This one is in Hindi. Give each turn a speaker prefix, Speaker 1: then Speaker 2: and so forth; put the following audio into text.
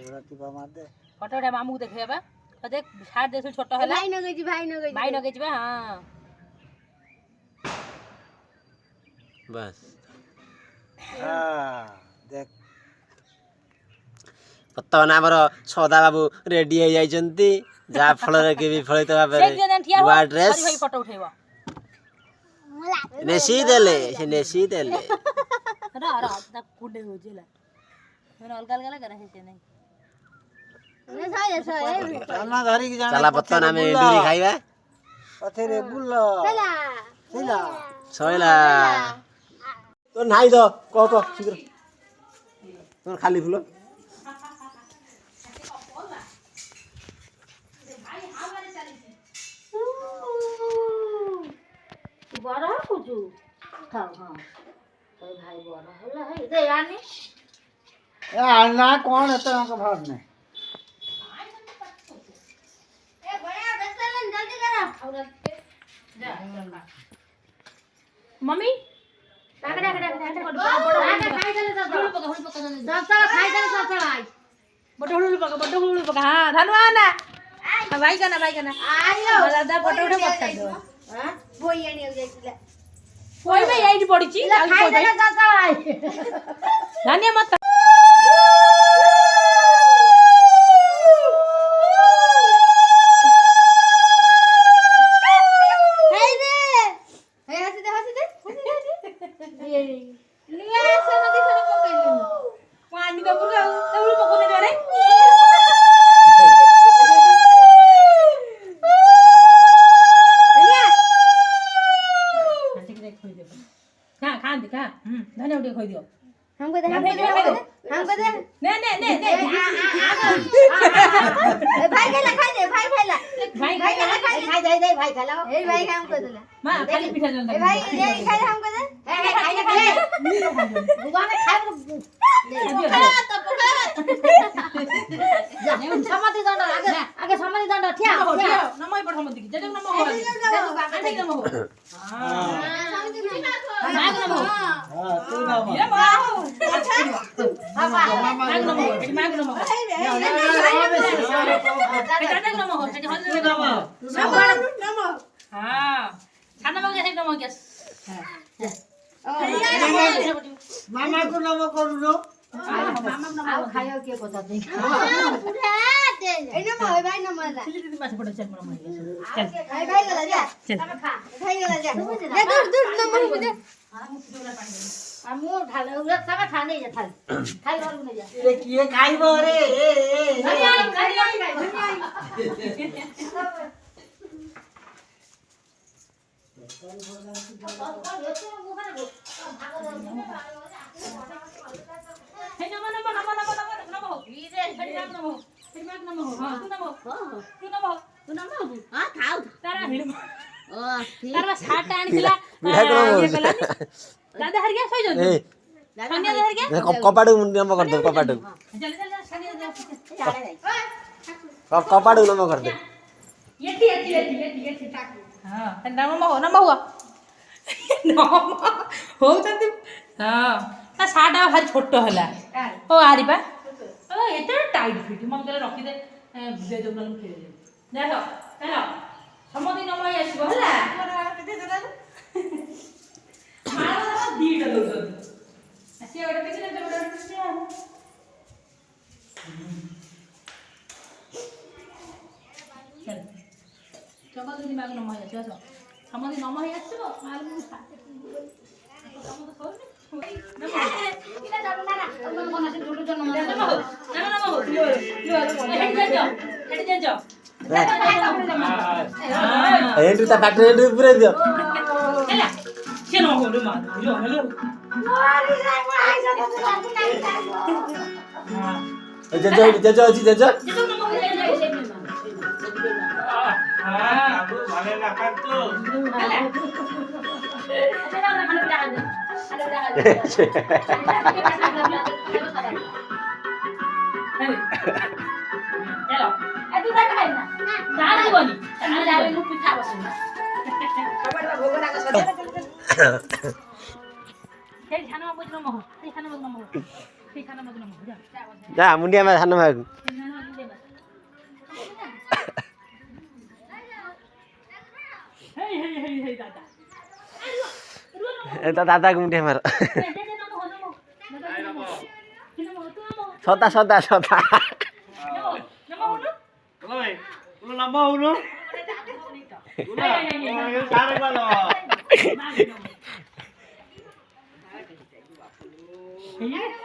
Speaker 1: एड़ा टिपा मार दे
Speaker 2: फोटो उठा मामू देखे बा तो देख छाड़ दे छोटो हला
Speaker 3: भाई न गई
Speaker 2: भाई न गई बा हां
Speaker 4: बस
Speaker 1: हां देख
Speaker 4: पत्ता ना हमर सौदा बाबू रेडी हो जाई जंती जा फल रे के भी फलित भाबे नुआ ड्रेस
Speaker 2: भाई फोटो उठेबा
Speaker 4: नेसी देले से नेसी देले
Speaker 2: रा रा ता कुडे हो जेला मैंने अलग अलग करे से नहीं
Speaker 3: ने साय साय
Speaker 1: चलना धरी के जाना
Speaker 4: चला पत्ता ना में डूरी खाइबा
Speaker 1: पथे रे बुल्ला
Speaker 3: चला
Speaker 1: चला
Speaker 4: सइला तो नाइ दो को शीघ्र तो खाली फुलो
Speaker 3: बड़ा कुछ खाओ हां तो भाई बड़ा होला है दे यानी
Speaker 1: ए अन्ना कौन है तो का भाग में
Speaker 3: ए बड़ा बेसन जल्दी करो और जा
Speaker 2: मम्मी
Speaker 3: टाका खाई चले तो हुड़ी पका सब खाई चले सब भाई
Speaker 2: बटो हुड़ी पका हां धनवा ना भाई का ना
Speaker 3: आयो
Speaker 2: दादा फोटो उठे पक्का दो
Speaker 3: हां बोई आनी हो जाइला
Speaker 2: कोई में यही पड़ी छी
Speaker 3: खाई चले सब भाई
Speaker 2: धन्य मत पानी का पूरा तब पकोने जा रे खान दिखा धन्य उठे खोई दियो
Speaker 3: हमको दे हमको दे
Speaker 2: ने
Speaker 3: भाई खेला खाई दे भाई खेला
Speaker 2: भाई
Speaker 3: दे भाई खेला ए भाई हमको दे
Speaker 2: मां खाली पीठा जल
Speaker 3: ए भाई ये खाई हमको दे खाई दुकान में खाई समाधि दंड आगे समाधि दंड ठिया
Speaker 2: नमय पठ मत कि जजक नमो हो आठे नमो हो नाग नमो
Speaker 1: हां तू ना
Speaker 2: ये माग नमो जजक नमो हो जजक नमो हां खाना मग जजक नमो क्या
Speaker 1: मामा को नमो करू नो
Speaker 3: आओ खायो के पता नहीं पूरा दे ए नमो भाई नमो ला
Speaker 2: दीदी मासे पड़ चल नमो चल
Speaker 3: भाई भाई गला जा तब खा भाई गला जा ले दूर नमो मुझे हमू ढाल उरा सब खा नहीं जा थाल खाई घर में जा
Speaker 1: रे किए खाइबो रे ए
Speaker 2: हे नमो वीरे हरिनाम नमो हरिनाम नमो हां तू नमो
Speaker 3: हां खाओ
Speaker 2: तारा हिड
Speaker 3: ओ
Speaker 2: तारा साट आनिला ये कला दादा हर गया सोई जो सनिया हर गया
Speaker 4: कपाडु नमो कर दो कपाडु
Speaker 2: चल सनिया
Speaker 4: कपाडु नमो कर दे
Speaker 2: ये हां नमो हुआ नमो हो तंती हां ता साडा भारी छोटो हला ओ आरिबा ओ एते टाइट फिट मम तले रखी दे दे दो नल खेले देखो चलो समोदी नमो आसीबो हला दे दे मारा दीटा दो आसी ओडे देखि ले ओडे चल समोदी दिमाग नमो आसीबो समोदी नमो आसीबो मालूम समोदी खोल किला जानो ना ना मन से छोटो जन्म नमो हेड दे जो
Speaker 4: एंट्री ता फैक्ट्री एंट्री पूरे दियो
Speaker 2: हेला से न हो मा जो हेलो
Speaker 3: मारी जाय आई जा तो लागू नहीं जाय
Speaker 4: हां जज
Speaker 2: नमो हां अब भले ना कर तो हेला ना खाने बिटा दे चलो ए तू जाके खाई ना जाने बोली जाने जावे नु पिठा बसु कबड़ भोग लागा सदे हे खाना बुझ न महो हे खाना बुझ न महो সেই সানা মাগু না যা
Speaker 4: যা মুন্ডিয়া মা সান মাগু
Speaker 2: হেই হেই হেই হেই দাদা
Speaker 4: এটা দাদাকে মুন্ডিয়া মার সদা সদা সদা
Speaker 2: Hey,